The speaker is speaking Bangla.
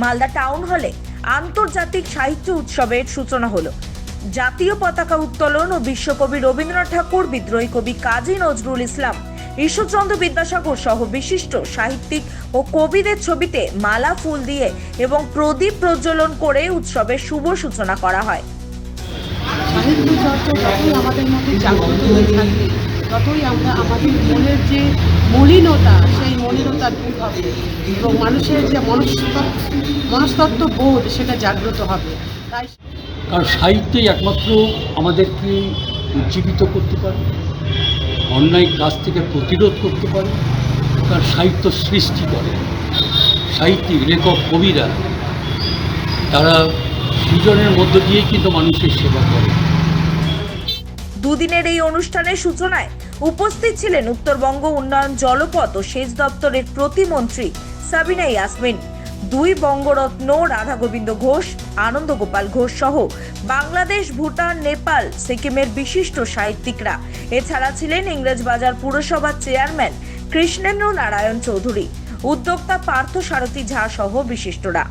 মালদা টাউন হলে আন্তর্জাতিক সাহিত্য উৎসবের সূচনা হলো। জাতীয় পতাকা উত্তোলন ও বিশ্বকবি রবীন্দ্রনাথ ঠাকুর, বিদ্রোহী কবি কাজী নজরুল ইসলাম, ঈশ্বরচন্দ্র বিদ্যাসাগর সহ বিশিষ্ট সাহিত্যিক ও কবিদের ছবিতে মালা ফুল দিয়ে এবং প্রদীপ প্রজ্বলন করে উৎসবের শুভ সূচনা করা হয়। সাহিত্য চর্চা যতই আমাদের মধ্যে জাগ্রত হয়ে থাকবে, ততই আমরা আমাদের মনের যে মলিনতা, সেই মলিনতা দূর হবে এবং মানুষের যে মনস্তত্ত্ব বোধ সেটা জাগ্রত হবে। তাই কারণ সাহিত্যই একমাত্র আমাদেরকে উজ্জীবিত করতে পারে, অন্যায় কাজ থেকে প্রতিরোধ করতে পারে। কারণ সাহিত্য সৃষ্টি করে, সাহিত্যিক লেখক কবিরা তারা সৃজনের মধ্য দিয়েই কিন্তু মানুষের সেবা করে। দুদিনের এই অনুষ্ঠানের সূচনায় উপস্থিত ছিলেন উত্তরবঙ্গ উন্নয়ন জলপথ ও সেচ দপ্তরের প্রতিমন্ত্রী সাবিনা ইয়াসমিন, দুই বঙ্গরত্ন রাধা গোবিন্দ ঘোষ, আনন্দ গোপাল ঘোষ সহ বাংলাদেশ, ভুটান, নেপাল, সিকিমের বিশিষ্ট সাহিত্যিকরা। এছাড়া ছিলেন ইংরেজবাজার পুরসভার চেয়ারম্যান কৃষ্ণেন্দ্র নারায়ণ চৌধুরী, উদ্যোক্তা পার্থ সারথী ঝা সহ বিশিষ্টরা।